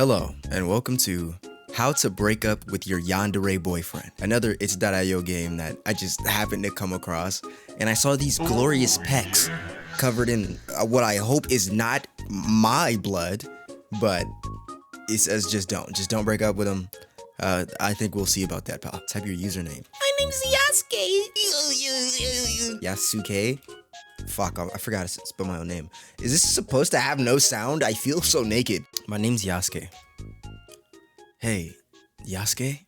Hello, and welcome to How to Break Up with Your Yandere Boyfriend. Another It's.io game that I just happened to come across, and I saw these glorious pecs covered in what I hope is not my blood, but it says just don't break up with him. I think we'll see about that, pal. Type your username. My name's Yasuke. Yasuke? Fuck, I forgot to spell my own name. Is this supposed to have no sound? I feel so naked. My name's Yasuke. Hey, Yasuke?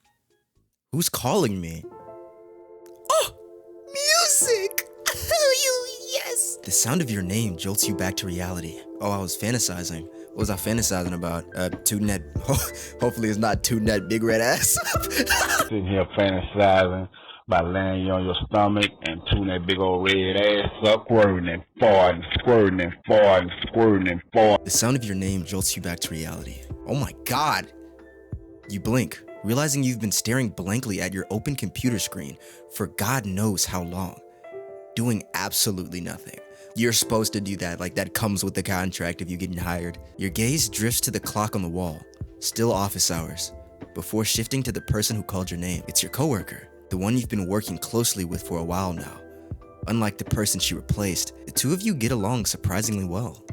Who's calling me? Oh, music. Yes. The sound of your name jolts you back to reality. Oh, I was fantasizing. What was I fantasizing about? Tooting that, hopefully it's not tooting that big red ass. Sitting here fantasizing about laying you on your stomach and tuning that big old red ass up, squirting and farting, squirting and farting, squirting and farting. The sound of your name jolts you back to reality. Oh my God. You blink, realizing you've been staring blankly at your open computer screen for God knows how long, doing absolutely nothing. You're supposed to do that, like that comes with the contract if you're getting hired. Your gaze drifts to the clock on the wall, still office hours, before shifting to the person who called your name. It's your coworker, the one you've been working closely with for a while now. Unlike the person she replaced, the two of you get along surprisingly well.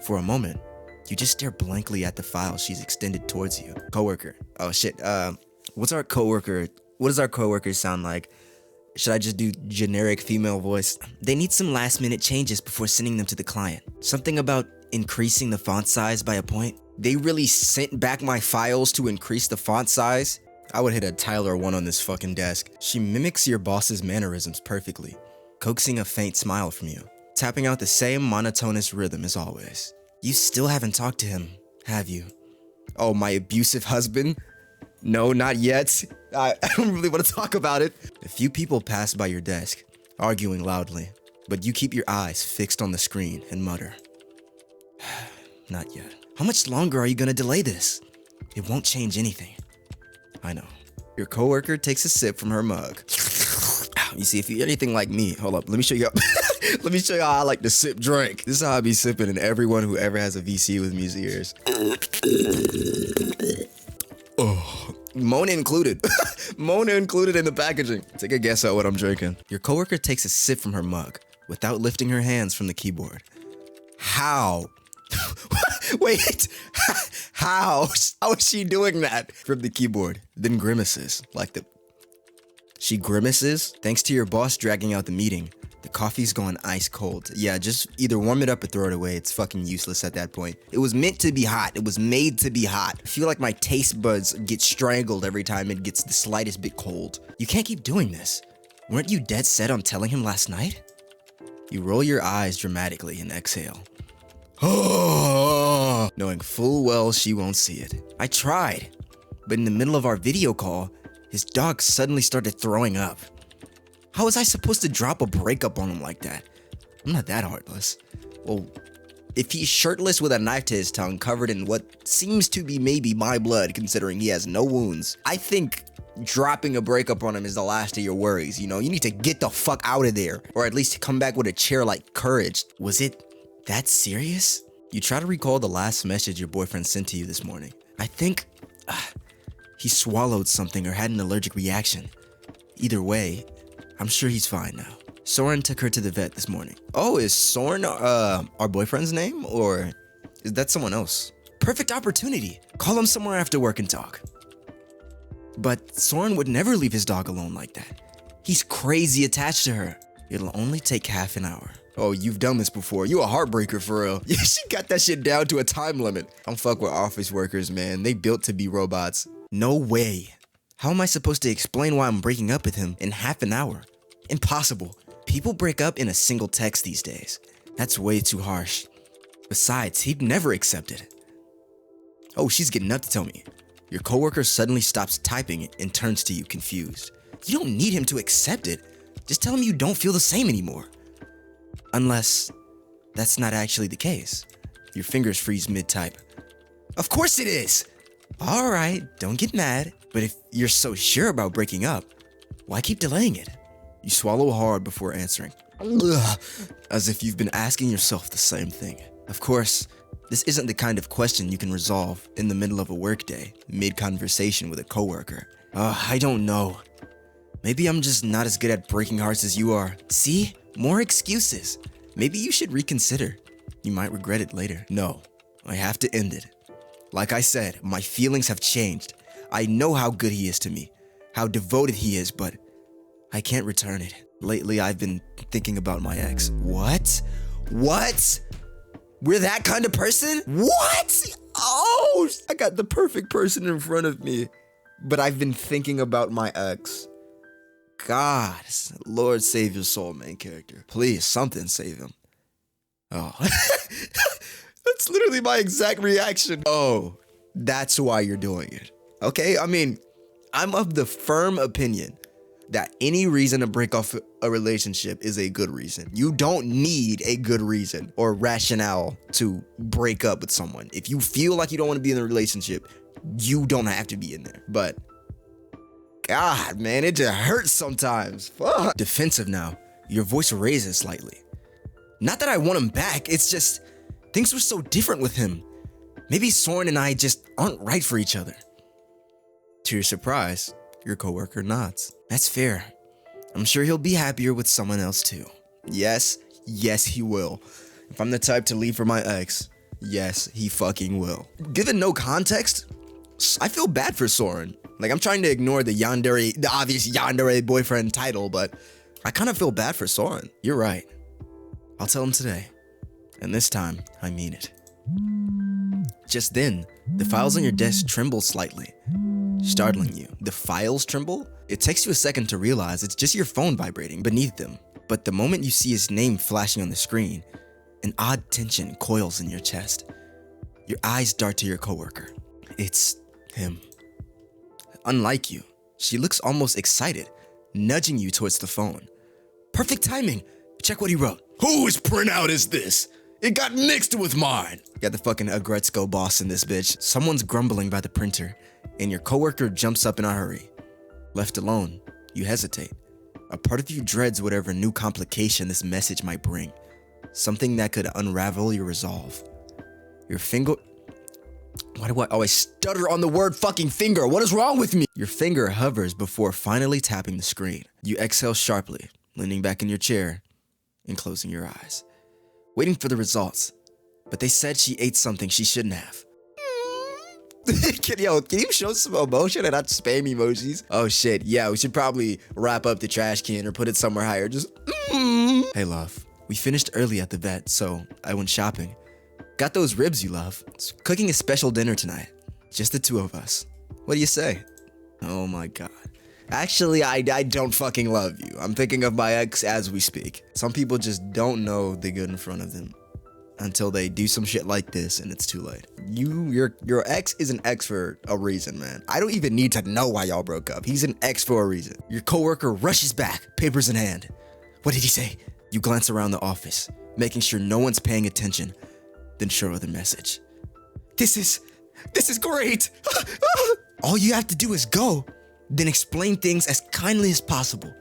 For a moment, you just stare blankly at the file she's extended towards you. Coworker. Oh shit, what does our coworker sound like? Should I just do generic female voice? They need some last minute changes before sending them to the client. Something about increasing the font size by a point. They really sent back my files to increase the font size? I would hit a Tyler 1 on this fucking desk. She mimics your boss's mannerisms perfectly, coaxing a faint smile from you, tapping out the same monotonous rhythm as always. You still haven't talked to him, have you? Oh, my abusive husband? No, not yet. I don't really want to talk about it. A few people pass by your desk, arguing loudly, but you keep your eyes fixed on the screen and mutter, not yet. How much longer are you gonna delay this? It won't change anything. I know. Your coworker takes a sip from her mug. You see, if you're anything like me, hold up, let me show you let me show you how I like to sip drink. This is how I be sipping, and everyone who ever has a VC with music ears. Oh, Mona included. Mona included in the packaging. Take a guess at what I'm drinking. Your coworker takes a sip from her mug without lifting her hands from the keyboard. How? Wait, how is she doing that from the keyboard? Then grimaces, she grimaces? Thanks to your boss dragging out the meeting, the coffee's gone ice cold. Yeah, just either warm it up or throw it away. It's fucking useless at that point. It was meant to be hot. It was made to be hot. I feel like my taste buds get strangled every time it gets the slightest bit cold. You can't keep doing this. Weren't you dead set on telling him last night? You roll your eyes dramatically and exhale. Knowing full well she won't see it. I tried, but in the middle of our video call, his dog suddenly started throwing up. How was I supposed to drop a breakup on him like that? I'm not that heartless. Well, if he's shirtless with a knife to his tongue covered in what seems to be maybe my blood considering he has no wounds, I think dropping a breakup on him is the last of your worries, you know? You need to get the fuck out of there, or at least come back with a chair-like courage. Was it that serious? You try to recall the last message your boyfriend sent to you this morning. I think he swallowed something or had an allergic reaction. Either way, I'm sure he's fine now. Soren took her to the vet this morning. Oh, is Soren our boyfriend's name, or is that someone else? Perfect opportunity. Call him somewhere after work and talk. But Soren would never leave his dog alone like that. He's crazy attached to her. It'll only take half an hour. Oh, you've done this before. You a heartbreaker for real. Yeah, she got that shit down to a time limit. I don't fuck with office workers, man. They built to be robots. No way. How am I supposed to explain why I'm breaking up with him in half an hour? Impossible. People break up in a single text these days. That's way too harsh. Besides, he'd never accept it. Oh, she's getting up to tell me. Your coworker suddenly stops typing and turns to you confused. You don't need him to accept it. Just tell him you don't feel the same anymore. Unless that's not actually the case. Your fingers freeze mid-type. Of course it is! Alright, don't get mad. But if you're so sure about breaking up, why keep delaying it? You swallow hard before answering. Ugh, as if you've been asking yourself the same thing. Of course, This isn't the kind of question you can resolve in the middle of a workday, mid-conversation with a coworker. I don't know. Maybe I'm just not as good at breaking hearts as you are. See? More excuses. Maybe you should reconsider. You might regret it later. No, I have to end it. Like I said, my feelings have changed. I know how good he is to me, how devoted he is, but I can't return it. Lately, I've been thinking about my ex. What? What? We're that kind of person? What? Oh, I got the perfect person in front of me. But I've been thinking about my ex. God, Lord save your soul, main character. Please, something save him. Oh, that's literally my exact reaction. Oh, that's why you're doing it. Okay, I mean, I'm of the firm opinion that any reason to break off a relationship is a good reason. You don't need a good reason or rationale to break up with someone. If you feel like you don't want to be in a relationship, you don't have to be in there. But God, man, it just hurts sometimes. Fuck. Defensive now. Your voice raises slightly. Not that I want him back, it's just things were so different with him. Maybe Soren and I just aren't right for each other. To your surprise, your coworker nods. That's fair. I'm sure he'll be happier with someone else too. Yes, he will. If I'm the type to leave for my ex, yes, he fucking will. Given no context, I feel bad for Soren. Like, I'm trying to ignore the obvious Yandere boyfriend title, but I kind of feel bad for Soren. You're right. I'll tell him today. And this time, I mean it. Just then, the files on your desk tremble slightly, startling you. The files tremble? It takes you a second to realize it's just your phone vibrating beneath them. But the moment you see his name flashing on the screen, an odd tension coils in your chest. Your eyes dart to your coworker. It's him. Unlike you, she looks almost excited, nudging you towards the phone. Perfect timing. Check what he wrote. Whose printout is this? It got mixed with mine. Got the fucking Agretzko boss in this bitch. Someone's grumbling by the printer, and your coworker jumps up in a hurry. Left alone, you hesitate. A part of you dreads whatever new complication this message might bring. Something that could unravel your resolve. Your finger... Why do I always stutter on the word fucking finger? What is wrong with me? Your finger hovers before finally tapping the screen. You exhale sharply, leaning back in your chair and closing your eyes, waiting for the results. But they said she ate something she shouldn't have. Can you show some emotion and not spam emojis? Oh shit, yeah, we should probably wrap up the trash can or put it somewhere higher. Just Hey love, we finished early at the vet, so I went shopping. Got those ribs you love. Cooking a special dinner tonight. Just the two of us. What do you say? Oh my god. Actually, I don't fucking love you. I'm thinking of my ex as we speak. Some people just don't know the good in front of them until they do some shit like this and it's too late. Your ex is an ex for a reason, man. I don't even need to know why y'all broke up. He's an ex for a reason. Your coworker rushes back, papers in hand. What did he say? You glance around the office, making sure no one's paying attention. Then show her the message. This is great. All you have to do is go, then explain things as kindly as possible.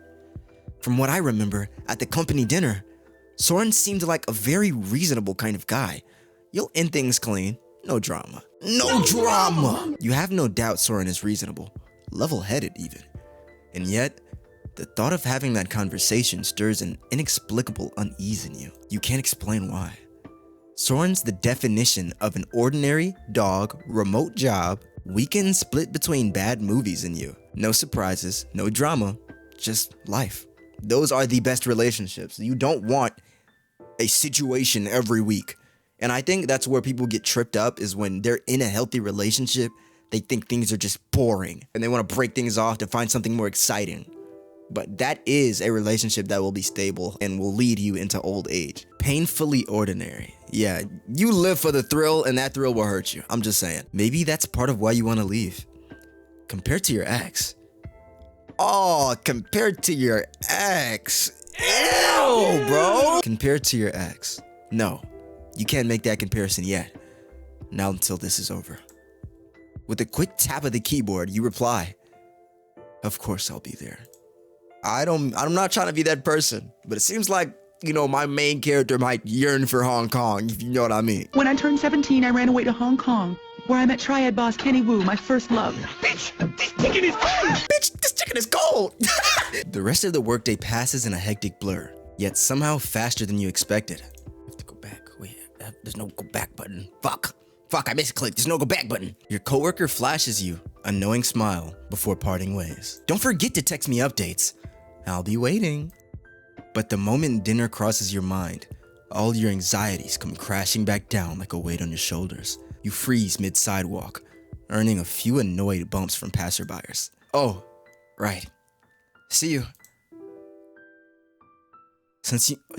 From what I remember, at the company dinner, Soren seemed like a very reasonable kind of guy. You'll end things clean, no drama. No drama! You have no doubt Soren is reasonable, level-headed even. And yet, the thought of having that conversation stirs an inexplicable unease in you. You can't explain why. Soren's the definition of an ordinary dog, remote job, weekend split between bad movies in you. No surprises, no drama, just life. Those are the best relationships. You don't want a situation every week. And I think that's where people get tripped up, is when they're in a healthy relationship, they think things are just boring and they want to break things off to find something more exciting. But that is a relationship that will be stable and will lead you into old age. Painfully ordinary. Yeah, you live for the thrill and that thrill will hurt you. I'm just saying. Maybe that's part of why you want to leave. Compared to your ex. Oh, compared to your ex. Ew, bro. Compared to your ex. No, you can't make that comparison yet. Not until this is over. With a quick tap of the keyboard, you reply, "Of course I'll be there." I'm not trying to be that person, but it seems like you know, my main character might yearn for Hong Kong, if you know what I mean. When I turned 17, I ran away to Hong Kong, where I met Triad boss Kenny Wu, my first love. Bitch, this chicken is cold! Bitch, this chicken is cold! The rest of the workday passes in a hectic blur, yet somehow faster than you expected. I have to go back. Wait, there's no go back button. Fuck, I misclicked. There's no go back button. Your coworker flashes you a knowing smile before parting ways. Don't forget to text me updates. I'll be waiting. But the moment dinner crosses your mind, all your anxieties come crashing back down like a weight on your shoulders. You freeze mid-sidewalk, earning a few annoyed bumps from passerbyers. Oh, right. See you.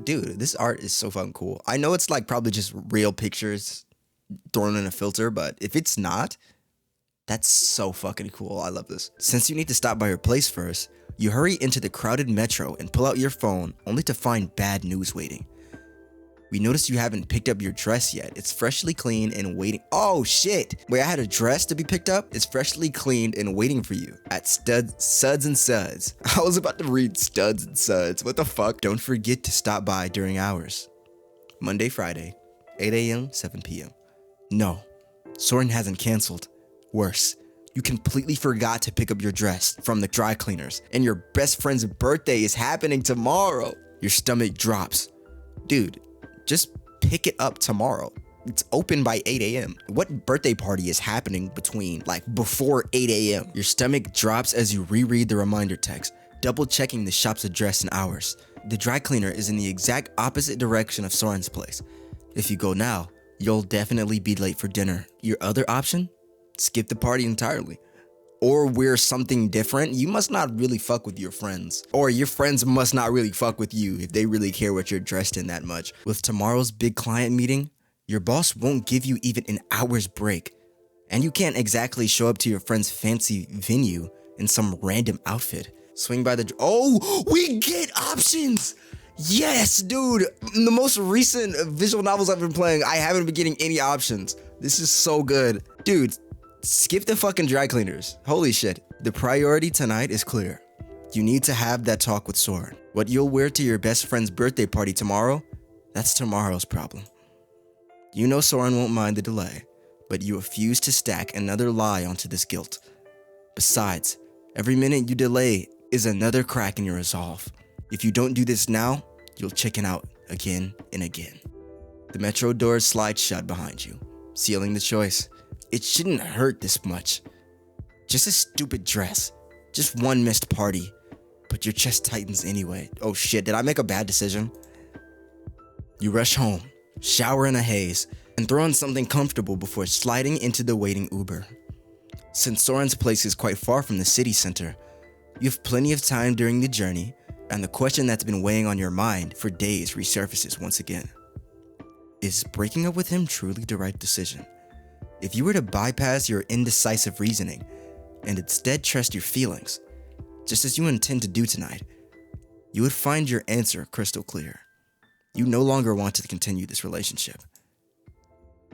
Dude, this art is so fucking cool. I know it's like probably just real pictures thrown in a filter, but if it's not, that's so fucking cool. I love this. Since you need to stop by your place first, you hurry into the crowded metro and pull out your phone only to find bad news waiting. We noticed you haven't picked up your dress yet. It's freshly cleaned and waiting. Oh shit! Wait, I had a dress to be picked up? It's freshly cleaned and waiting for you at Suds and Suds. I was about to read Studs and Suds. What the fuck? Don't forget to stop by during hours. Monday, Friday, 8 a.m., 7 p.m. No, Soren hasn't canceled. Worse, you completely forgot to pick up your dress from the dry cleaners, and your best friend's birthday is happening tomorrow. Your stomach drops. Dude, just pick it up tomorrow. It's open by 8 a.m. What birthday party is happening before 8 a.m.? Your stomach drops as you reread the reminder text, double checking the shop's address and hours. The dry cleaner is in the exact opposite direction of Soren's place. If you go now, you'll definitely be late for dinner. Your other option? Skip the party entirely. Or wear something different. You must not really fuck with your friends. Or your friends must not really fuck with you if they really care what you're dressed in that much. With tomorrow's big client meeting, your boss won't give you even an hour's break. And you can't exactly show up to your friend's fancy venue in some random outfit. Swing by the... Oh, we get options! Yes, dude! The most recent visual novels I've been playing, I haven't been getting any options. This is so good. Dude, skip the fucking dry cleaners. Holy shit. The priority tonight is clear. You need to have that talk with Soren. What you'll wear to your best friend's birthday party tomorrow, that's tomorrow's problem. You know Soren won't mind the delay, but you refuse to stack another lie onto this guilt. Besides, every minute you delay is another crack in your resolve. If you don't do this now, you'll chicken out again and again. The metro doors slide shut behind you, sealing the choice. It shouldn't hurt this much. Just a stupid dress. Just one missed party. But your chest tightens anyway. Oh shit, did I make a bad decision? You rush home, shower in a haze, and throw on something comfortable before sliding into the waiting Uber. Since Soren's place is quite far from the city center, you have plenty of time during the journey, and the question that's been weighing on your mind for days resurfaces once again. Is breaking up with him truly the right decision? If you were to bypass your indecisive reasoning and instead trust your feelings, just as you intend to do tonight, you would find your answer crystal clear. You no longer want to continue this relationship.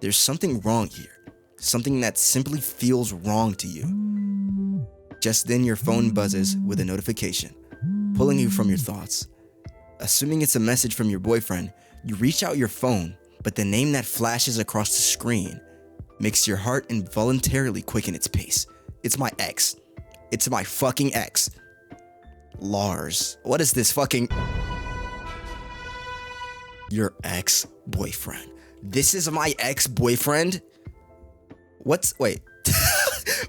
There's something wrong here, something that simply feels wrong to you. Just then your phone buzzes with a notification, pulling you from your thoughts. Assuming it's a message from your boyfriend, you reach out your phone, but the name that flashes across the screen makes your heart involuntarily quicken its pace. It's my ex. It's my fucking ex. Lars. What is this fucking... Your ex-boyfriend. This is my ex-boyfriend? Wait.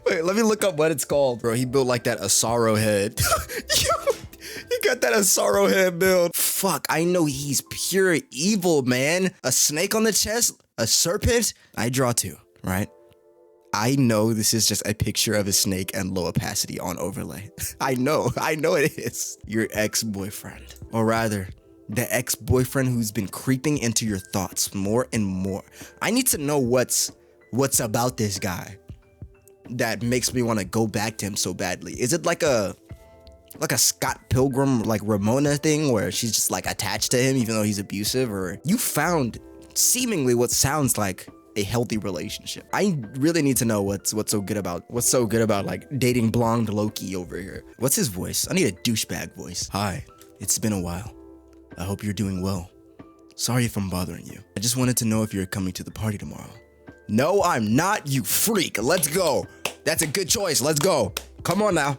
Wait, let me look up what it's called. Bro, he built like that Asaro head. He got that Asaro head build. Fuck, I know he's pure evil, man. A snake on the chest? A serpent? I draw two, right? I know this is just a picture of a snake and low opacity on overlay. I know it is. Your ex-boyfriend. Or rather, the ex-boyfriend who's been creeping into your thoughts more and more. I need to know what's about this guy that makes me want to go back to him so badly. Is it like a Scott Pilgrim, like Ramona thing where she's just like attached to him even though he's abusive? Or you found seemingly what sounds like a healthy relationship. I really need to know what's so good about like dating blonde Loki over here. What's his voice? I need a douchebag voice. Hi, it's been a while. I hope you're doing well. Sorry if I'm bothering you. I just wanted to know if you're coming to the party tomorrow. No, I'm not, you freak. Let's go. That's a good choice. Let's go. Come on now.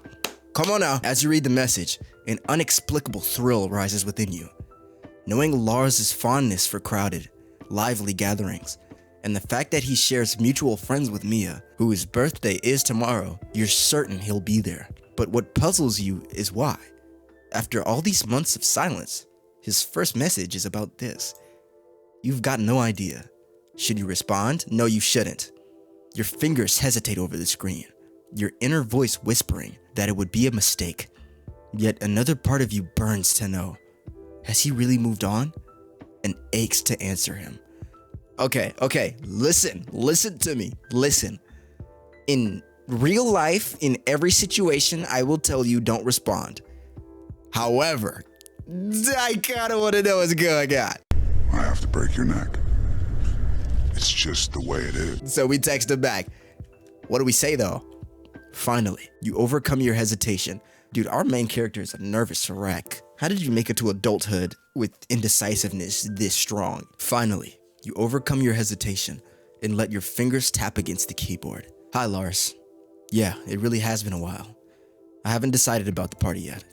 Come on now. As you read the message, an inexplicable thrill rises within you. Knowing Lars' fondness for crowded, lively gatherings, and the fact that he shares mutual friends with Mia, whose birthday is tomorrow, you're certain he'll be there. But what puzzles you is why. After all these months of silence, his first message is about this. You've got no idea. Should you respond? No, you shouldn't. Your fingers hesitate over the screen, your inner voice whispering that it would be a mistake. Yet another part of you burns to know. Has he really moved on? And aches to answer him. Okay, listen to me, listen. In real life, in every situation, I will tell you don't respond. However, I kinda wanna know what's going on. I have to break your neck. It's just the way it is. So we text him back. What do we say though? Finally, you overcome your hesitation. Dude, our main character is a nervous wreck. How did you make it to adulthood with indecisiveness this strong? Finally, you overcome your hesitation and let your fingers tap against the keyboard. Hi, Lars. Yeah, it really has been a while. I haven't decided about the party yet.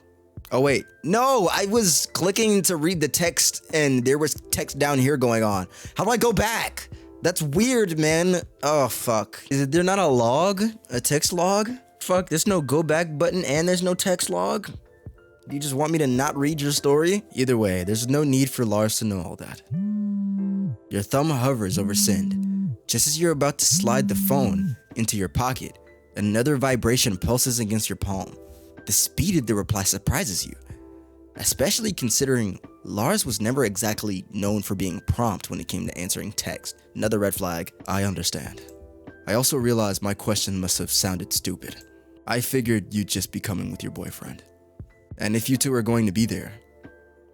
Oh wait, no, I was clicking to read the text and there was text down here going on. How do I go back? That's weird, man. Oh, fuck. Is there not a log? A text log? Fuck, there's no go back button and there's no text log? You just want me to not read your story? Either way, there's no need for Lars to know all that. Your thumb hovers over send. Just as you're about to slide the phone into your pocket, another vibration pulses against your palm. The speed of the reply surprises you, especially considering Lars was never exactly known for being prompt when it came to answering text. Another red flag. I understand. I also realized my question must have sounded stupid. I figured you'd just be coming with your boyfriend. And if you two are going to be there,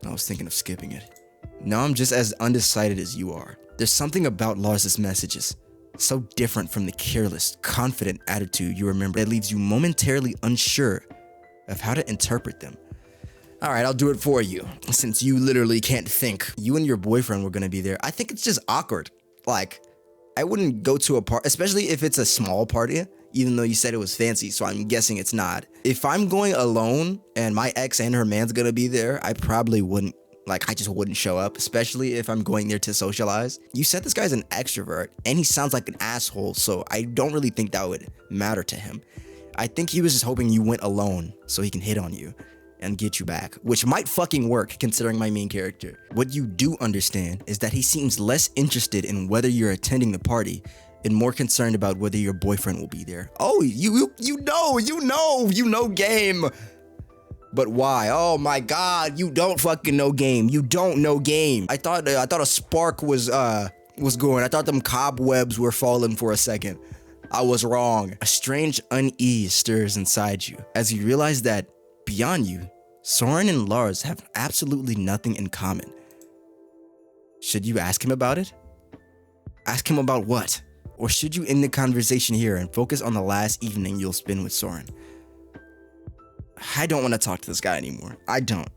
I was thinking of skipping it. Now I'm just as undecided as you are. There's something about Lars' messages, so different from the careless, confident attitude you remember that leaves you momentarily unsure of how to interpret them. Alright, I'll do it for you, since you literally can't think. You and your boyfriend were gonna be there. I think it's just awkward. Like, I wouldn't go to a party, especially if it's a small party, even though you said it was fancy, so I'm guessing it's not. If I'm going alone and my ex and her man's gonna be there, I probably wouldn't, I just wouldn't show up, especially if I'm going there to socialize. You said this guy's an extrovert, and he sounds like an asshole, so I don't really think that would matter to him. I think he was just hoping you went alone so he can hit on you and get you back, which might fucking work considering my main character. What you do understand is that he seems less interested in whether you're attending the party and more concerned about whether your boyfriend will be there. Oh, you know game. But why? Oh my god, you don't fucking know game. You don't know game. I thought a spark was going. I thought them cobwebs were falling for a second. I was wrong. A strange unease stirs inside you as you realize that beyond you, Soren and Lars have absolutely nothing in common. Should you ask him about it? Ask him about what? Or should you end the conversation here and focus on the last evening you'll spend with Soren? I don't want to talk to this guy anymore. I don't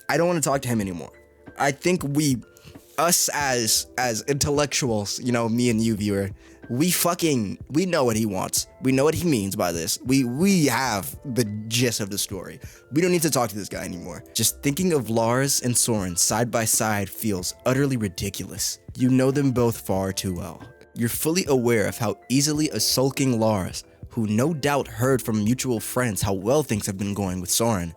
want to talk to him anymore. I think us as intellectuals, me and you, viewer, we know what he wants. We know what he means by this. We have the gist of the story. We don't need to talk to this guy anymore. Just thinking of Lars and Soren side by side feels utterly ridiculous. You know them both far too well. You're fully aware of how easily a sulking Lars, who no doubt heard from mutual friends how well things have been going with Soren.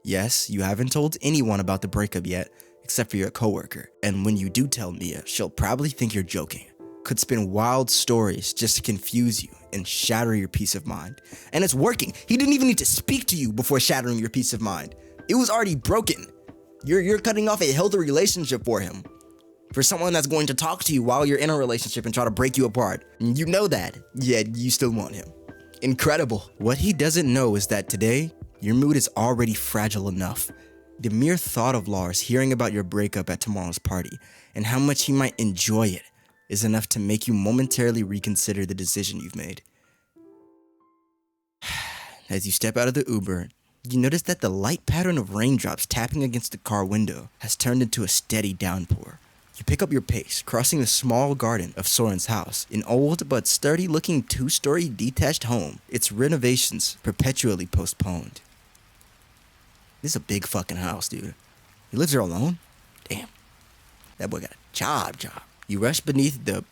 Yes, you haven't told anyone about the breakup yet, except for your coworker. And when you do tell Mia, she'll probably think you're joking. Could spin wild stories just to confuse you and shatter your peace of mind. And it's working. He didn't even need to speak to you before shattering your peace of mind. It was already broken. You're cutting off a healthy relationship for him. For someone that's going to talk to you while you're in a relationship and try to break you apart. You know that, yet you still want him. Incredible. What he doesn't know is that today, your mood is already fragile enough. The mere thought of Lars hearing about your breakup at tomorrow's party and how much he might enjoy it is enough to make you momentarily reconsider the decision you've made. As you step out of the Uber You notice that the light pattern of raindrops tapping against the car window has turned into a steady downpour. You pick up your pace, crossing the small garden of Soren's house, an old but sturdy-looking 2-story detached home, its renovations perpetually postponed. This is a big fucking house, dude. He lives there alone? Damn. That boy got a job. You rush beneath the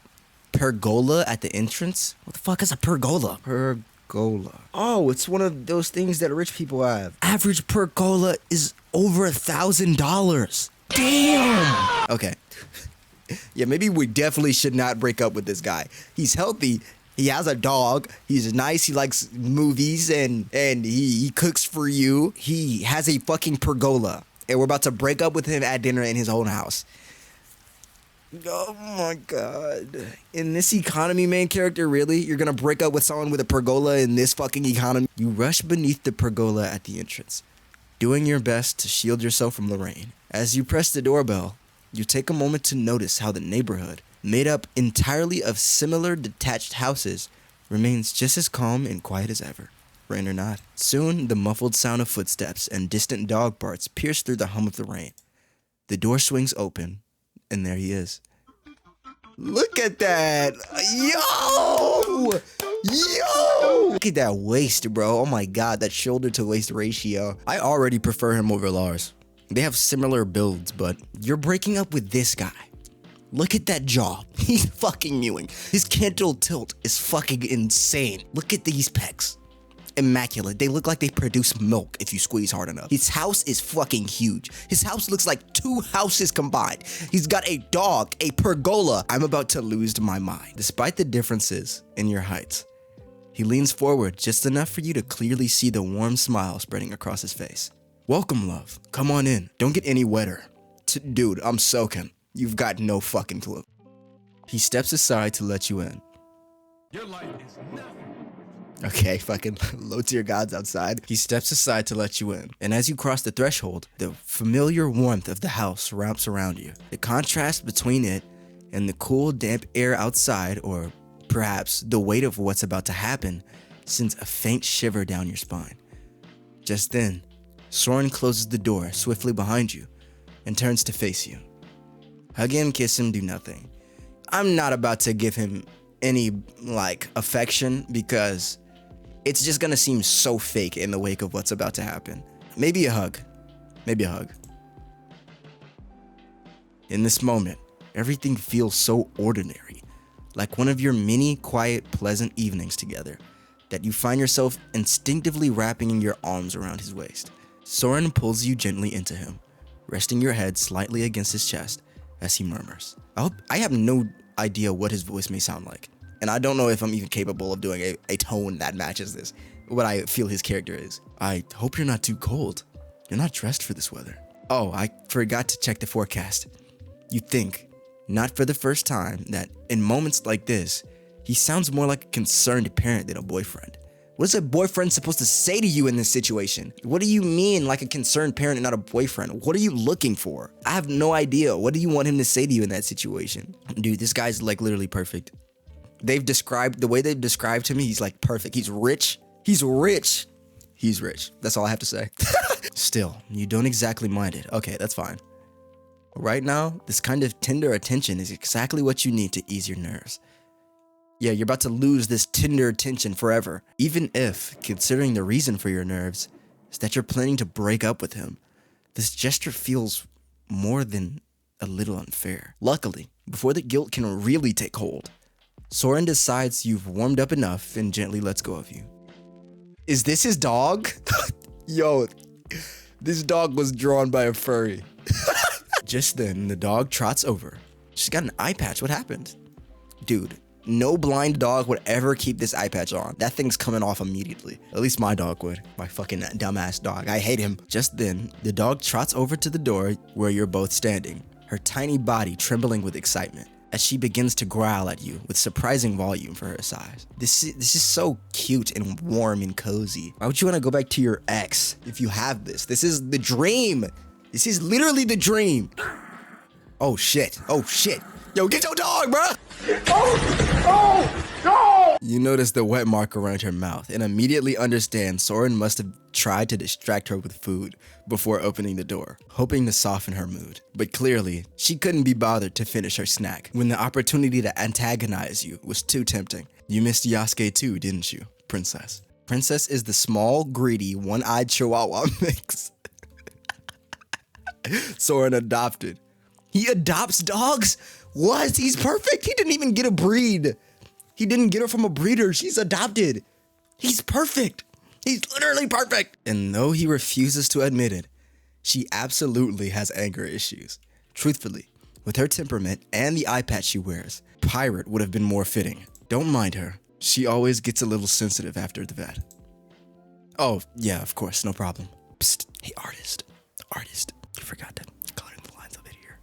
pergola at the entrance. What the fuck is a pergola? Pergola. Oh, it's one of those things that rich people have. Average pergola is over $1,000. Damn. Okay. Yeah, maybe we definitely should not break up with this guy. He's healthy. He has a dog. He's nice. He likes movies and he cooks for you. He has a fucking pergola. And we're about to break up with him at dinner in his own house. Oh my God. In this economy, main character, really? You're gonna break up with someone with a pergola in this fucking economy? You rush beneath the pergola at the entrance, doing your best to shield yourself from the rain. As you press the doorbell, you take a moment to notice how the neighborhood, made up entirely of similar detached houses, remains just as calm and quiet as ever, rain or not. Soon, the muffled sound of footsteps and distant dog barks pierce through the hum of the rain. The door swings open, and there he is. Look at that! Yo! Look at that waist, bro. Oh my God, that shoulder to waist ratio. I already prefer him over Lars. They have similar builds, but you're breaking up with this guy. Look at that jaw. He's fucking mewing. His cantle tilt is fucking insane. Look at these pecs. Immaculate. They look like they produce milk if you squeeze hard enough. His house is fucking huge. His house looks like 2 houses combined. He's got a dog, a pergola. I'm about to lose my mind. Despite the differences in your heights, he leans forward just enough for you to clearly see the warm smile spreading across his face. Welcome, love. Come on in. Don't get any wetter. Dude, I'm soaking. You've got no fucking clue. He steps aside to let you in. Your life is nothing. Okay, fucking low tier gods outside. He steps aside to let you in. And as you cross the threshold, the familiar warmth of the house wraps around you. The contrast between it and the cool, damp air outside, or perhaps the weight of what's about to happen, sends a faint shiver down your spine. Just then, Soren closes the door swiftly behind you and turns to face you. Hug him, kiss him, do nothing. I'm not about to give him any, affection because it's just gonna seem so fake in the wake of what's about to happen. Maybe a hug. Maybe a hug. In this moment, everything feels so ordinary, like one of your many quiet, pleasant evenings together, that you find yourself instinctively wrapping your arms around his waist. Soren pulls you gently into him, resting your head slightly against his chest as he murmurs. I have no idea what his voice may sound like, and I don't know if I'm even capable of doing a tone that matches this, what I feel his character is. I hope you're not too cold. You're not dressed for this weather. Oh, I forgot to check the forecast. You think, not for the first time, that in moments like this, he sounds more like a concerned parent than a boyfriend. What is a boyfriend supposed to say to you in this situation? What do you mean like a concerned parent and not a boyfriend? What are you looking for? I have no idea. What do you want him to say to you in that situation? Dude, this guy's literally perfect. The way they've described him, he's perfect. He's rich. He's rich. He's rich. That's all I have to say. Still, you don't exactly mind it. Okay, that's fine. Right now, this kind of tender attention is exactly what you need to ease your nerves. Yeah, you're about to lose this tender attention forever. Even if, considering the reason for your nerves, is that you're planning to break up with him, this gesture feels more than a little unfair. Luckily, before the guilt can really take hold, Soren decides you've warmed up enough and gently lets go of you. Is this his dog? Yo, this dog was drawn by a furry. Just then, the dog trots over. She's got an eye patch. What happened? Dude, no blind dog would ever keep this eye patch on. That thing's coming off immediately. At least my dog would. My fucking dumbass dog. I hate him. Just then, the dog trots over to the door where you're both standing, her tiny body trembling with excitement as she begins to growl at you with surprising volume for her size. This is so cute and warm and cozy. Why would you want to go back to your ex if you have this? This is the dream. This is literally the dream. Oh shit. Oh shit. Yo, get your dog, bro. Oh, no! You notice the wet mark around her mouth and immediately understand Soren must have tried to distract her with food before opening the door, hoping to soften her mood. But clearly, she couldn't be bothered to finish her snack when the opportunity to antagonize you was too tempting. You missed Yasuke too, didn't you, Princess? Princess is the small, greedy, one-eyed chihuahua mix Soren adopted. He adopts dogs? What? He's perfect. He didn't even get a breed. He didn't get her from a breeder. She's adopted. He's perfect. He's literally perfect. And though he refuses to admit it, she absolutely has anger issues. Truthfully, with her temperament and the eye patch she wears, pirate would have been more fitting. Don't mind her. She always gets a little sensitive after the vet. Oh, yeah, of course, no problem. Psst, hey, artist. Artist. You forgot to color in the lines of it here.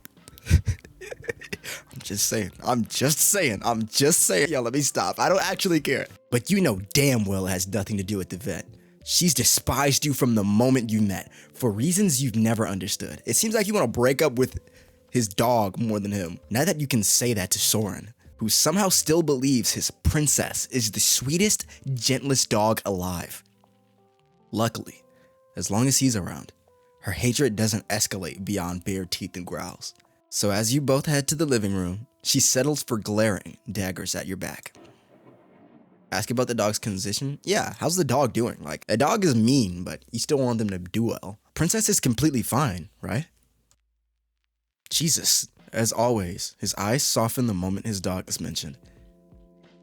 I'm just saying. Yo, let me stop. I don't actually care. But you know damn well it has nothing to do with the vet. She's despised you from the moment you met for reasons you've never understood. It seems like you want to break up with his dog more than him. Now that you can say that to Soren, who somehow still believes his princess is the sweetest, gentlest dog alive. Luckily, as long as he's around, her hatred doesn't escalate beyond bare teeth and growls. So as you both head to the living room, she settles for glaring daggers at your back. Ask about the dog's condition? Yeah, how's the dog doing? Like, a dog is mean, but you still want them to do well. Princess is completely fine, right? Jesus, as always, his eyes soften the moment his dog is mentioned.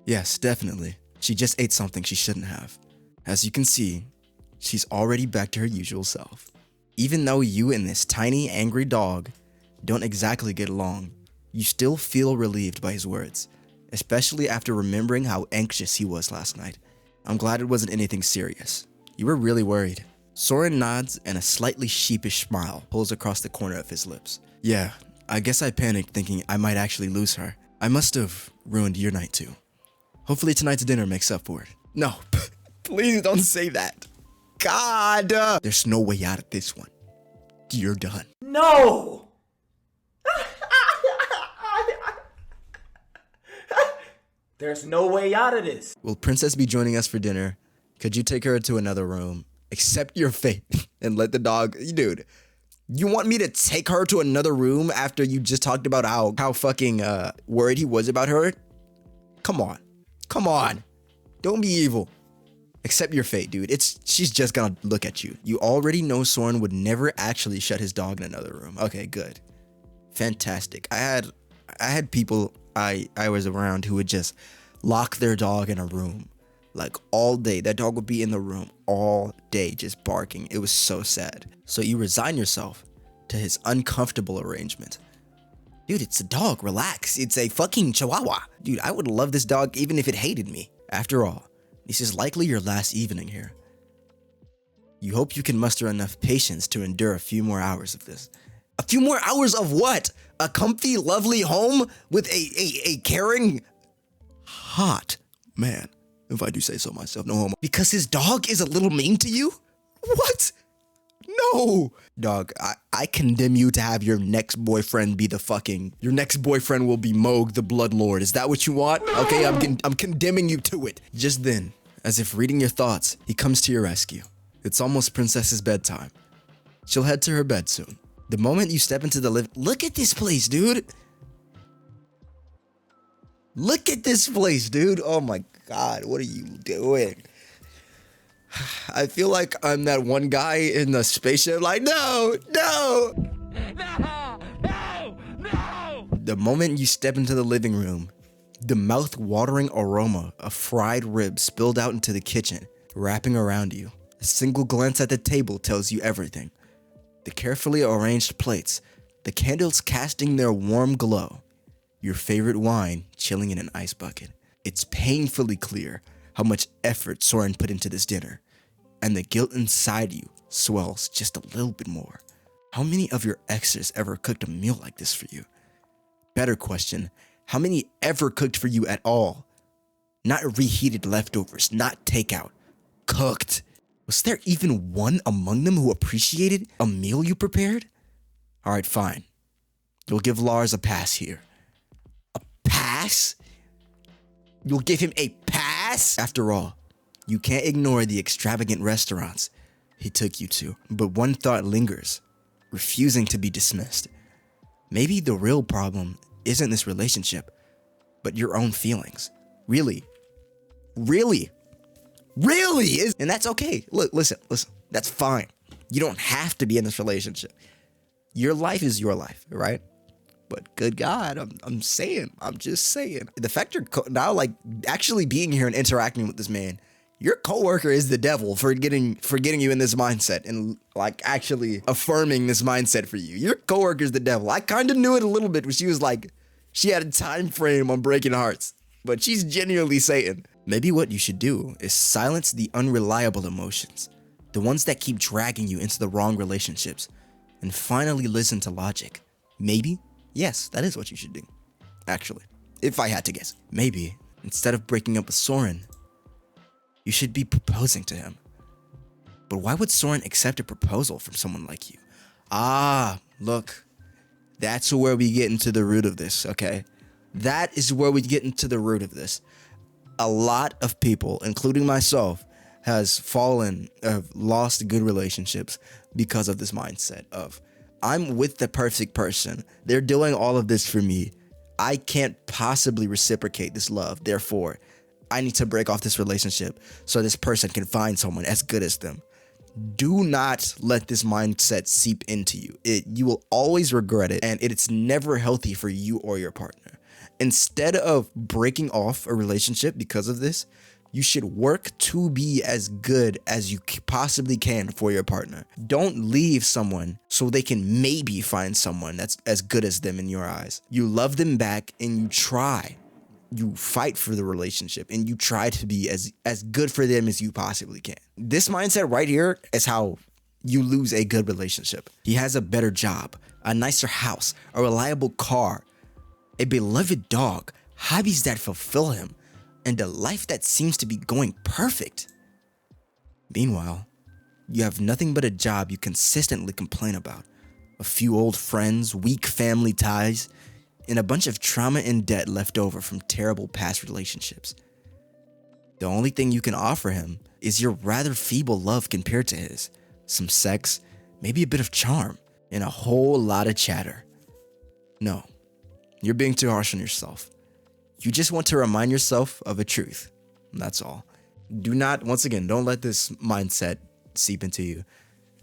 Yes, definitely. She just ate something she shouldn't have. As you can see, she's already back to her usual self. Even though you and this tiny, angry dog don't exactly get along, you still feel relieved by his words, especially after remembering how anxious he was last night. I'm glad it wasn't anything serious. You were really worried. Soren nods and a slightly sheepish smile pulls across the corner of his lips. Yeah, I guess I panicked thinking I might actually lose her. I must have ruined your night too. Hopefully tonight's dinner makes up for it. No, please don't say that. God! There's no way out of this one. You're done. No! There's no way out of this. Will Princess be joining us for dinner? Could you take her to another room? Accept your fate and let the dog... Dude, you want me to take her to another room after you just talked about how fucking worried he was about her? Come on. Come on. Don't be evil. Accept your fate, dude. She's just gonna look at you. You already know Soren would never actually shut his dog in another room. Okay, good. Fantastic. I had people I was around who would just lock their dog in a room like all day. That dog would be in the room all day just barking. It was so sad. So you resign yourself to his uncomfortable arrangement. Dude, it's a dog. Relax. It's a fucking chihuahua. Dude, I would love this dog even if it hated me. After all, this is likely your last evening here. You hope you can muster enough patience to endure a few more hours of this. A few more hours of what? A comfy, lovely home with a caring, hot man, if I do say so myself, no homo. Because his dog is a little mean to you? What? No. Dog, I condemn you to have your next boyfriend be your next boyfriend will be Moog the Blood Lord. Is that what you want? No. Okay, I'm condemning you to it. Just then, as if reading your thoughts, he comes to your rescue. It's almost Princess's bedtime. She'll head to her bed soon. The moment you step into the look at this place, dude. Look at this place, dude. Oh my God, what are you doing? I feel like I'm that one guy in the spaceship, like, no. The moment you step into the living room, the mouth-watering aroma of fried ribs spilled out into the kitchen, wrapping around you. A single glance at the table tells you everything. The carefully arranged plates, the candles casting their warm glow, your favorite wine chilling in an ice bucket. It's painfully clear how much effort Soren put into this dinner, and the guilt inside you swells just a little bit more. How many of your exes ever cooked a meal like this for you? Better question, how many ever cooked for you at all? Not reheated leftovers, not takeout, cooked. Was there even one among them who appreciated a meal you prepared? All right, fine. You'll give Lars a pass here. A pass? You'll give him a pass? Yes! After all, you can't ignore the extravagant restaurants he took you to. But one thought lingers, refusing to be dismissed. Maybe the real problem isn't this relationship, but your own feelings. Really is, and that's okay. Look, listen, that's fine. You don't have to be in this relationship. Your life is your life, right? But good God, I'm just saying. The fact you're now like actually being here and interacting with this man, your coworker is the devil for getting you in this mindset and like actually affirming this mindset for you. Your coworker's the devil. I kind of knew it a little bit when she was like, she had a time frame on breaking hearts, but she's genuinely Satan. Maybe what you should do is silence the unreliable emotions, the ones that keep dragging you into the wrong relationships, and finally listen to logic. Maybe, yes, that is what you should do. Actually, if I had to guess, maybe instead of breaking up with Soren, you should be proposing to him. But why would Soren accept a proposal from someone like you? Ah, look, that's where we get into the root of this, okay? That is where we get into the root of this. A lot of people, including myself, have lost good relationships because of this mindset of, I'm with the perfect person. They're doing all of this for me. I can't possibly reciprocate this love. Therefore, I need to break off this relationship so this person can find someone as good as them. Do not let this mindset seep into you. You will always regret it, and it's never healthy for you or your partner. Instead of breaking off a relationship because of this, you should work to be as good as you possibly can for your partner. Don't leave someone so they can maybe find someone that's as good as them in your eyes. You love them back and you try. You fight for the relationship and you try to be as good for them as you possibly can. This mindset right here is how you lose a good relationship. He has a better job, a nicer house, a reliable car, a beloved dog, hobbies that fulfill him, and a life that seems to be going perfect. Meanwhile, you have nothing but a job you consistently complain about, a few old friends, weak family ties, and a bunch of trauma and debt left over from terrible past relationships. The only thing you can offer him is your rather feeble love compared to his, some sex, maybe a bit of charm, and a whole lot of chatter. No, you're being too harsh on yourself. You just want to remind yourself of a truth. That's all. Don't let this mindset seep into you.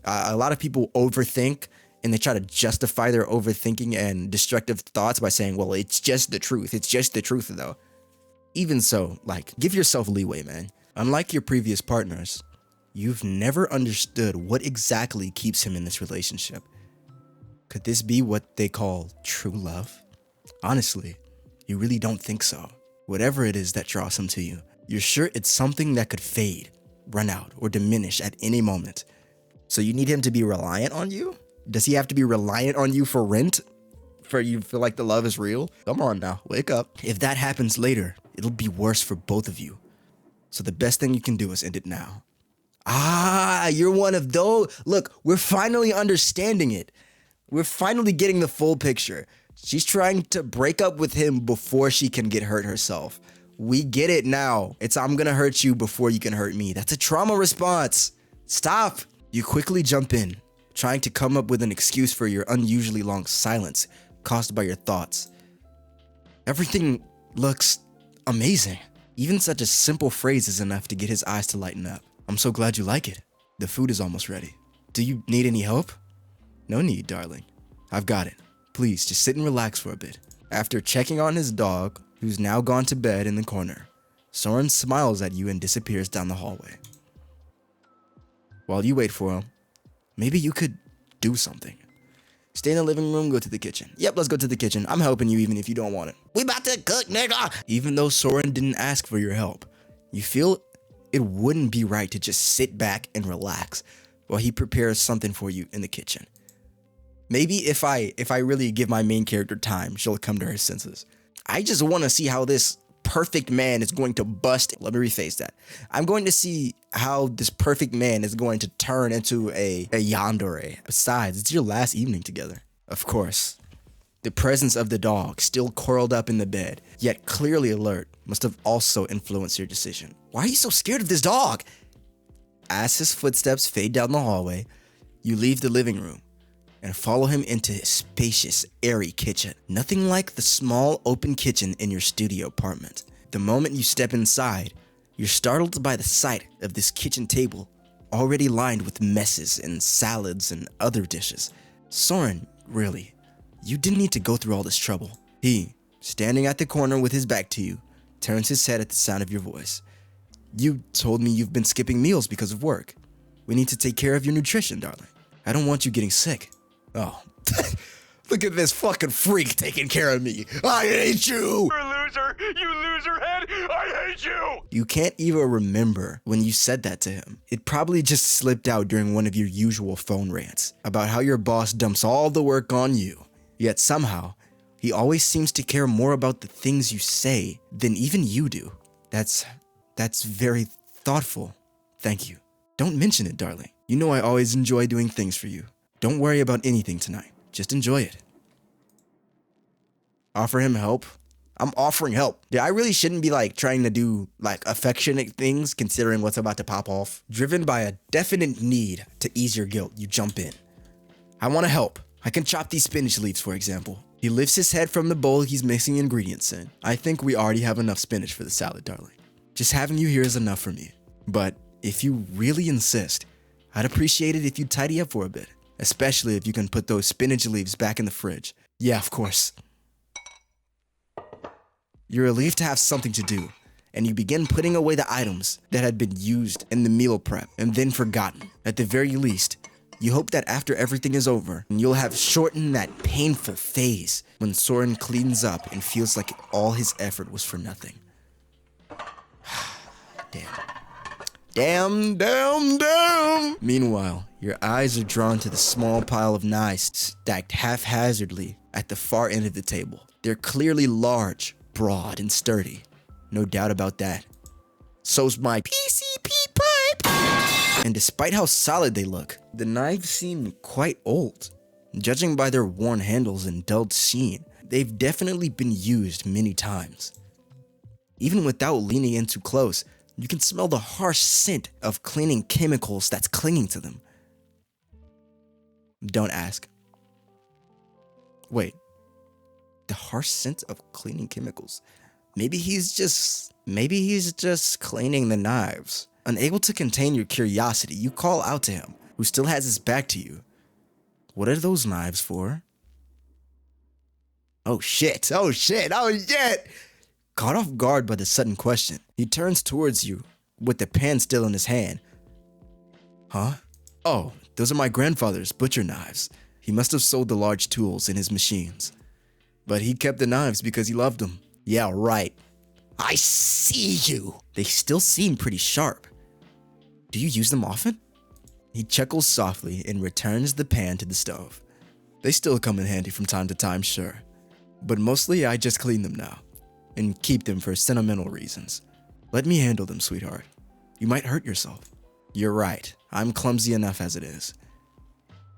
A lot of people overthink and they try to justify their overthinking and destructive thoughts by saying, well, it's just the truth. It's just the truth, though. Even so, give yourself leeway, man. Unlike your previous partners, you've never understood what exactly keeps him in this relationship. Could this be what they call true love? Honestly, you really don't think so. Whatever it is that draws him to you, you're sure it's something that could fade, run out, or diminish at any moment. So you need him to be reliant on you? Does he have to be reliant on you for rent? For you to feel like the love is real? Come on now, wake up. If that happens later, it'll be worse for both of you. So the best thing you can do is end it now. Ah, you're one of those. Look, we're finally understanding it. We're finally getting the full picture. She's trying to break up with him before she can get hurt herself. We get it now. It's I'm gonna hurt you before you can hurt me. That's a trauma response. Stop. You quickly jump in, trying to come up with an excuse for your unusually long silence caused by your thoughts. Everything looks amazing. Even such a simple phrase is enough to get his eyes to lighten up. I'm so glad you like it. The food is almost ready. Do you need any help? No need, darling. I've got it. Please, just sit and relax for a bit. After checking on his dog, who's now gone to bed in the corner, Soren smiles at you and disappears down the hallway. While you wait for him, maybe you could do something. Stay in the living room, go to the kitchen. Yep, let's go to the kitchen. I'm helping you even if you don't want it. We about to cook, nigga! Even though Soren didn't ask for your help, you feel it wouldn't be right to just sit back and relax while he prepares something for you in the kitchen. Maybe if I really give my main character time, she'll come to her senses. I just want to see how this perfect man is going to bust. Let me rephrase that. I'm going to see how this perfect man is going to turn into a yandere. Besides, it's your last evening together. Of course, The presence of the dog, still curled up in the bed, yet clearly alert, must have also influenced your decision. Why are you so scared of this dog? As his footsteps fade down the hallway, you leave the living room and follow him into his spacious, airy kitchen. Nothing like the small, open kitchen in your studio apartment. The moment you step inside, you're startled by the sight of this kitchen table already lined with messes and salads and other dishes. Soren, really, you didn't need to go through all this trouble. He, standing at the corner with his back to you, turns his head at the sound of your voice. You told me you've been skipping meals because of work. We need to take care of your nutrition, darling. I don't want you getting sick. Oh, look at this fucking freak taking care of me. I hate you. You're a loser. You loser head. I hate you. You can't even remember when you said that to him. It probably just slipped out during one of your usual phone rants about how your boss dumps all the work on you. Yet somehow, he always seems to care more about the things you say than even you do. That's very thoughtful. Thank you. Don't mention it, darling. You know I always enjoy doing things for you. Don't worry about anything tonight. Just enjoy it. Offer him help. I'm offering help. Yeah, I really shouldn't be trying to do affectionate things considering what's about to pop off. Driven by a definite need to ease your guilt, you jump in. I want to help. I can chop these spinach leaves, for example. He lifts his head from the bowl he's mixing ingredients in. I think we already have enough spinach for the salad, darling. Just having you here is enough for me. But if you really insist, I'd appreciate it if you'd tidy up for a bit. Especially if you can put those spinach leaves back in the fridge. Yeah, of course. You're relieved to have something to do, and you begin putting away the items that had been used in the meal prep and then forgotten. At the very least, you hope that after everything is over, you'll have shortened that painful phase when Soren cleans up and feels like all his effort was for nothing. Damn. Meanwhile, your eyes are drawn to the small pile of knives stacked haphazardly at the far end of the table. They're clearly large, broad, and sturdy. No doubt about that. So's my PCP pipe! And despite how solid they look, the knives seem quite old. Judging by their worn handles and dulled sheen, they've definitely been used many times. Even without leaning in too close, you can smell the harsh scent of cleaning chemicals that's clinging to them. Don't ask. Wait. The harsh scent of cleaning chemicals. Maybe he's just cleaning the knives. Unable to contain your curiosity, you call out to him, who still has his back to you. What are those knives for? Oh shit. Caught off guard by the sudden question, he turns towards you with the pan still in his hand. Huh? Oh, those are my grandfather's butcher knives. He must have sold the large tools in his machines. But he kept the knives because he loved them. Yeah, right. I see you. They still seem pretty sharp. Do you use them often? He chuckles softly and returns the pan to the stove. They still come in handy from time to time, sure. But mostly I just clean them now and keep them for sentimental reasons. Let me handle them, sweetheart. You might hurt yourself. You're right. I'm clumsy enough as it is.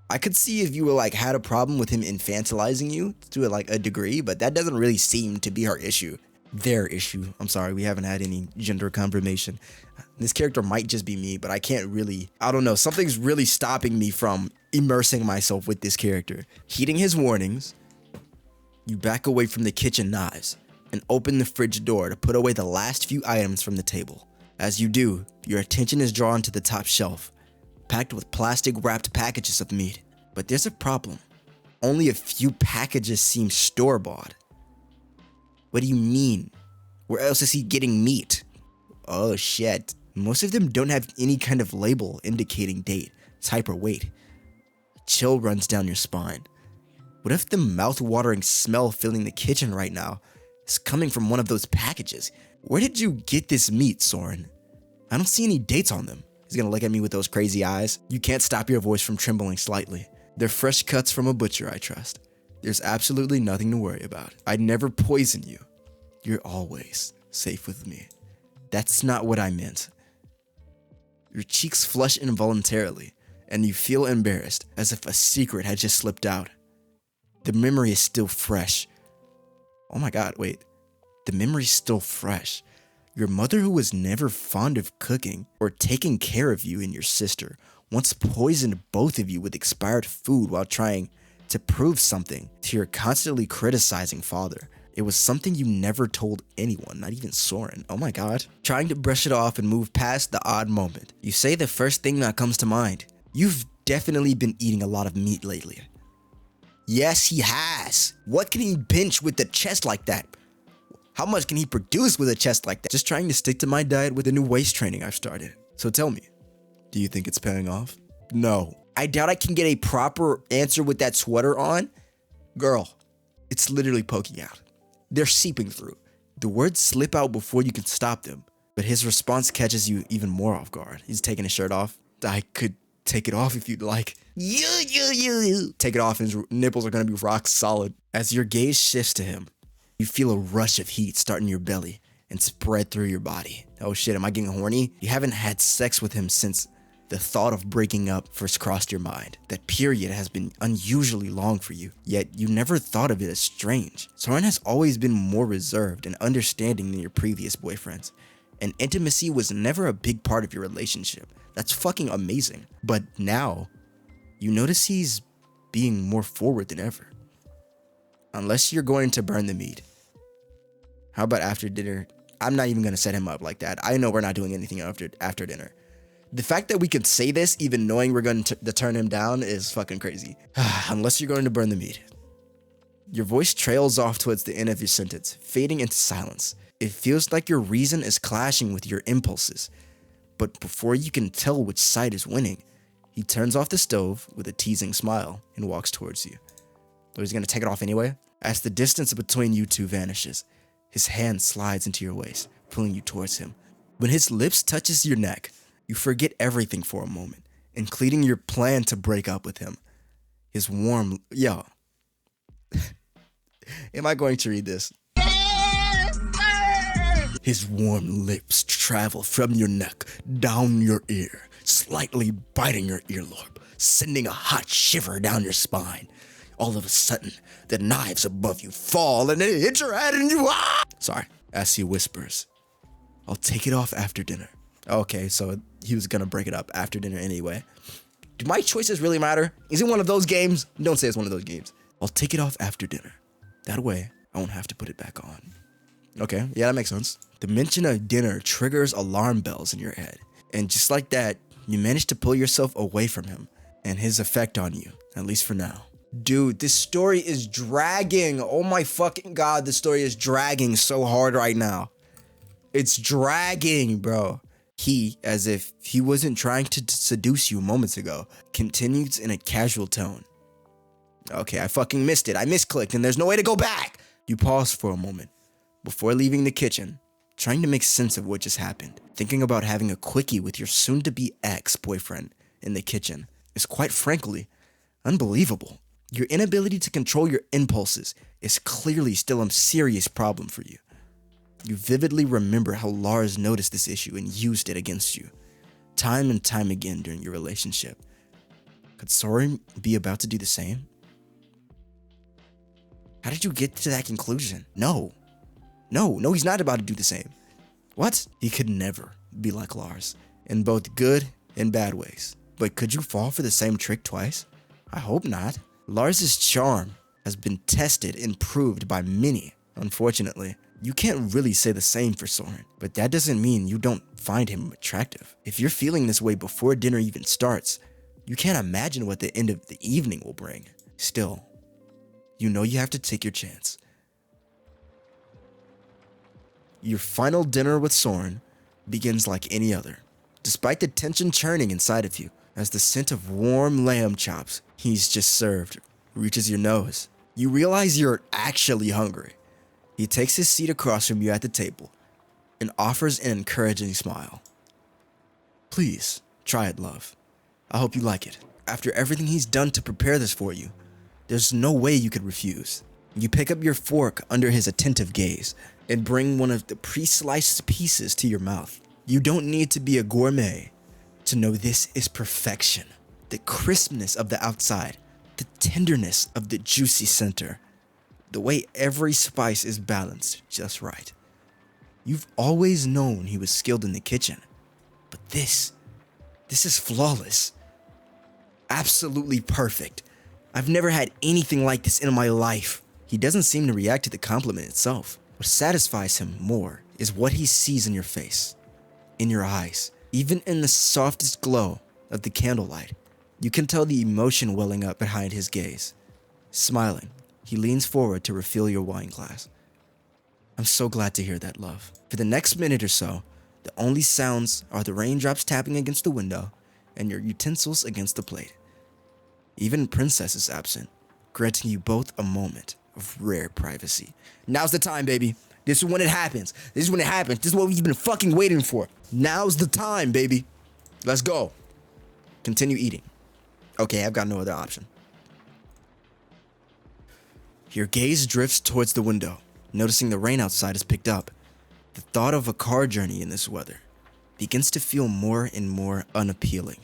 I could see if you were had a problem with him infantilizing you to a degree, but that doesn't really seem to be our issue. Their issue. I'm sorry, we haven't had any gender confirmation. This character might just be me, but I don't know. Something's really stopping me from immersing myself with this character. Heeding his warnings, you back away from the kitchen knives and open the fridge door to put away the last few items from the table. As you do, your attention is drawn to the top shelf, packed with plastic-wrapped packages of meat. But there's a problem. Only a few packages seem store-bought. What do you mean? Where else is he getting meat? Oh shit. Most of them don't have any kind of label indicating date, type, or weight. A chill runs down your spine. What if the mouth-watering smell filling the kitchen right now is coming from one of those packages? Where did you get this meat, Soren? I don't see any dates on them. He's gonna look at me with those crazy eyes. You can't stop your voice from trembling slightly. They're fresh cuts from a butcher, I trust. There's absolutely nothing to worry about. I'd never poison you. You're always safe with me. That's not what I meant. Your cheeks flush involuntarily, and you feel embarrassed, as if a secret had just slipped out. The memory is still fresh. Oh my God, wait. The memory's still fresh. Your mother, who was never fond of cooking or taking care of you and your sister, once poisoned both of you with expired food while trying to prove something to your constantly criticizing father. It was something you never told anyone, not even Soren. Oh my God. Trying to brush it off and move past the odd moment. You say the first thing that comes to mind. You've definitely been eating a lot of meat lately. Yes, he has. What can he bench with a chest like that? How much can he produce with a chest like that? Just trying to stick to my diet with the new waist training I've started. So tell me, do you think it's paying off? No. I doubt I can get a proper answer with that sweater on. Girl, it's literally poking out. They're seeping through. The words slip out before you can stop them, but his response catches you even more off guard. He's taking his shirt off. I could take it off if you'd like. You. Take it off and his nipples are gonna be rock solid. As your gaze shifts to him, you feel a rush of heat start in your belly and spread through your body. Oh shit, am I getting horny? You haven't had sex with him since the thought of breaking up first crossed your mind. That period has been unusually long for you, yet you never thought of it as strange. Soren has always been more reserved and understanding than your previous boyfriends, and intimacy was never a big part of your relationship. That's fucking amazing. But now, you notice he's being more forward than ever. Unless you're going to burn the meat. How about after dinner? I'm not even going to set him up like that. I know we're not doing anything after dinner. The fact that we could say this even knowing we're going to turn him down is fucking crazy. Unless you're going to burn the meat. Your voice trails off towards the end of your sentence, fading into silence. It feels like your reason is clashing with your impulses. But before you can tell which side is winning, he turns off the stove with a teasing smile and walks towards you. Or he's going to take it off anyway. As the distance between you two vanishes, his hand slides into your waist, pulling you towards him. When his lips touches your neck, you forget everything for a moment, including your plan to break up with him. His warm, am I going to read this? His warm lips travel from your neck down your ear, slightly biting your earlobe, sending a hot shiver down your spine. All of a sudden, the knives above you fall and they hit your head and you Sorry, as he whispers, I'll take it off after dinner. Okay, so he was gonna break it up after dinner anyway. Do my choices really matter? Is it one of those games? Don't say it's one of those games. I'll take it off after dinner. That way, I won't have to put it back on. Okay, yeah, that makes sense. The mention of dinner triggers alarm bells in your head. And just like that, you manage to pull yourself away from him and his effect on you, at least for now. Dude, this story is dragging. Oh my fucking God, this story is dragging so hard right now. It's dragging, bro. He, as if he wasn't trying to seduce you moments ago, continues in a casual tone. Okay, I fucking missed it. I misclicked and there's no way to go back. You pause for a moment before leaving the kitchen, trying to make sense of what just happened. Thinking about having a quickie with your soon-to-be ex-boyfriend in the kitchen is quite frankly unbelievable. Your inability to control your impulses is clearly still a serious problem for you. You vividly remember how Lars noticed this issue and used it against you, time and time again during your relationship. Could Soren be about to do the same? How did you get to that conclusion? No, he's not about to do the same. What? He could never be like Lars, in both good and bad ways. But could you fall for the same trick twice? I hope not. Lars's charm has been tested and proved by many. Unfortunately, you can't really say the same for Soren, but that doesn't mean you don't find him attractive. If you're feeling this way before dinner even starts, you can't imagine what the end of the evening will bring. Still, you know you have to take your chance. Your final dinner with Soren begins like any other, despite the tension churning inside of you as the scent of warm lamb chops he's just served reaches your nose. You realize you're actually hungry. He takes his seat across from you at the table and offers an encouraging smile. Please, try it, love. I hope you like it. After everything he's done to prepare this for you, there's no way you could refuse. You pick up your fork under his attentive gaze and bring one of the pre-sliced pieces to your mouth. You don't need to be a gourmet to know this is perfection. The crispness of the outside The tenderness of the juicy center. The way every spice is balanced just right. You've always known he was skilled in the kitchen. But this is flawless. Absolutely perfect. I've never had anything like this in my life. He doesn't seem to react to the compliment itself. What satisfies him more is what he sees in your face, in your eyes. Even in the softest glow of the candlelight, you can tell the emotion welling up behind his gaze. Smiling, he leans forward to refill your wine glass. I'm so glad to hear that, love. For the next minute or so, the only sounds are the raindrops tapping against the window and your utensils against the plate. Even Princess is absent, granting you both a moment of rare privacy. Now's the time, baby. This is when it happens. This is when it happens. This is what we've been fucking waiting for. Now's the time, baby. Let's go. Continue eating. Okay, I've got no other option. Your gaze drifts towards the window, noticing the rain outside has picked up. The thought of a car journey in this weather begins to feel more and more unappealing.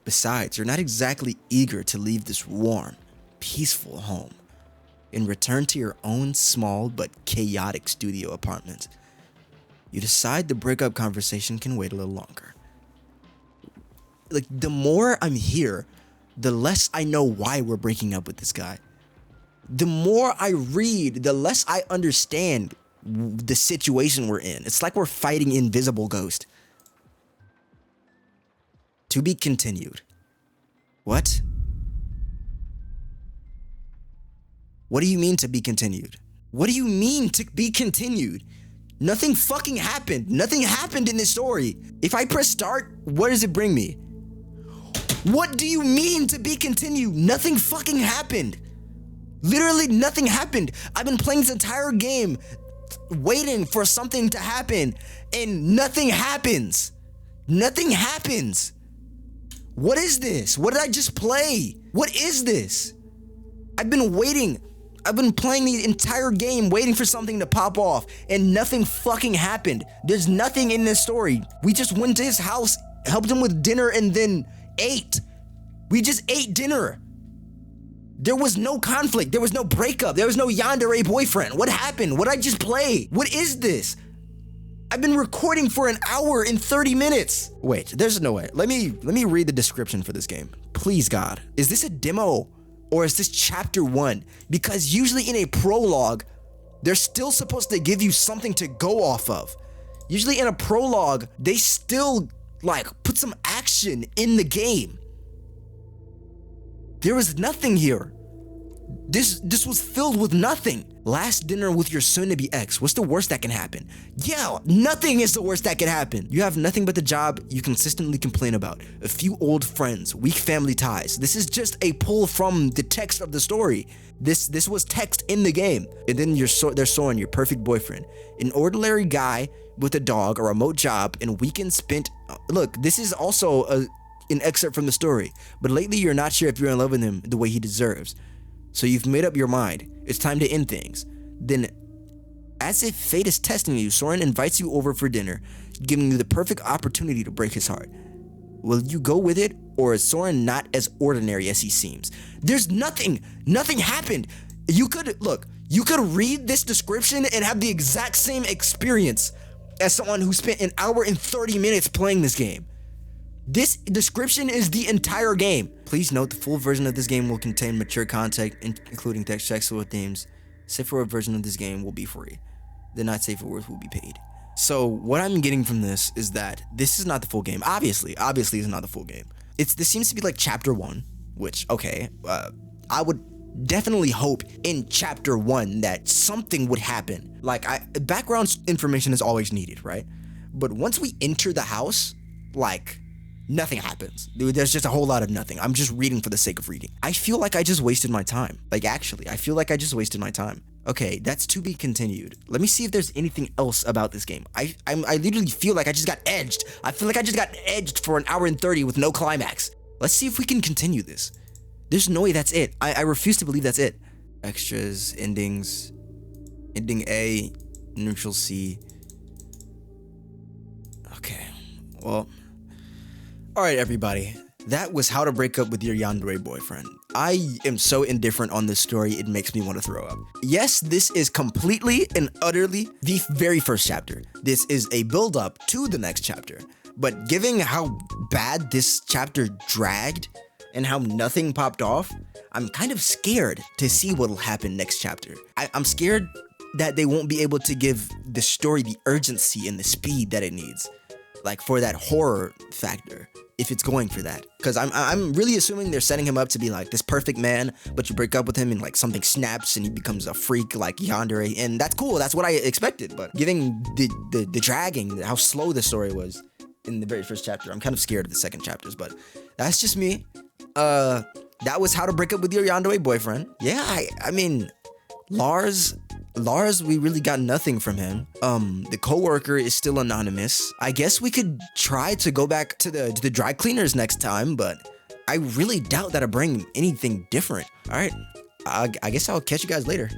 Besides, you're not exactly eager to leave this warm, peaceful home and return to your own small but chaotic studio apartment. You decide the breakup conversation can wait a little longer. Like, the more I'm here, the less I know why we're breaking up with this guy. The more I read, the less I understand the situation we're in. It's like we're fighting invisible ghost. To be continued. What? What do you mean to be continued? What do you mean to be continued? Nothing fucking happened. Nothing happened in this story. If I press start, what does it bring me? What do you mean to be continued? Nothing fucking happened. Literally nothing happened. I've been playing this entire game waiting for something to happen and nothing happens. Nothing happens. What is this? What did I just play? What is this? I've been waiting. I've been playing the entire game waiting for something to pop off and nothing fucking happened. There's nothing in this story. We just went to his house, helped him with dinner, and then ate. We just ate dinner. There was no conflict. There was no breakup. There was no yandere boyfriend. What happened? What did I just play? What is this? I've been recording for an hour and 30 minutes. Wait, there's no way. Let me read the description for this game. Please, God. Is this a demo or is this chapter 1? Because usually in a prologue, they're still supposed to give you something to go off of. Usually in a prologue, they still put some action in the game. There was nothing here. This was filled with nothing. Last dinner with your soon-to-be ex. What's the worst that can happen? Yeah, nothing is the worst that can happen. You have nothing but the job you consistently complain about. A few old friends, weak family ties. This is just a pull from the text of the story. This was text in the game. And then there's Soren, your perfect boyfriend. An ordinary guy with a dog, a remote job, and weekends spent. Look, this is also an excerpt from the story. But lately you're not sure if you're in love with him the way he deserves. So you've made up your mind. It's time to end things. Then, as if fate is testing you, Soren invites you over for dinner, giving you the perfect opportunity to break his heart. Will you go with it, or is Soren not as ordinary as he seems? There's nothing happened. You could read this description and have the exact same experience as someone who spent an hour and 30 minutes playing this game. This description is the entire game. Please note the full version of this game will contain mature content, including sexual themes. Safe word version of this game will be free. The not safe words will be paid. So what I'm getting from this is that this is not the full game. Obviously it's not the full game. This seems to be like chapter 1, which, okay, I would definitely hope in chapter 1 that something would happen. Background information is always needed, right? But once we enter the house, nothing happens. Dude, there's just a whole lot of nothing. I'm just reading for the sake of reading. I feel like I just wasted my time. Actually, I feel like I just wasted my time. Okay, that's to be continued. Let me see if there's anything else about this game. I literally feel like I just got edged. I feel like I just got edged for an hour and 30 with no climax. Let's see if we can continue this. There's no way that's it. I refuse to believe that's it. Extras, endings, ending A, neutral C. Okay, well. Alright everybody, that was how to break up with your yandere boyfriend. I am so indifferent on this story, it makes me want to throw up. Yes, this is completely and utterly the very first chapter. This is a build up to the next chapter. But given how bad this chapter dragged and how nothing popped off, I'm kind of scared to see what'll happen next chapter. I'm scared that they won't be able to give the story the urgency and the speed that it needs. Like for that horror factor, if it's going for that. Because I'm really assuming they're setting him up to be like this perfect man, but you break up with him and like something snaps and he becomes a freak like Yandere, and that's cool, that's what I expected. But given the dragging, how slow the story was in the very first chapter, I'm kind of scared of the second chapters, but that's just me. That was how to break up with your Yandere boyfriend. Yeah, I mean, Lars, we really got nothing from him. The coworker is still anonymous. I guess we could try to go back to the dry cleaners next time, but I really doubt that'll bring anything different. All right, I guess I'll catch you guys later.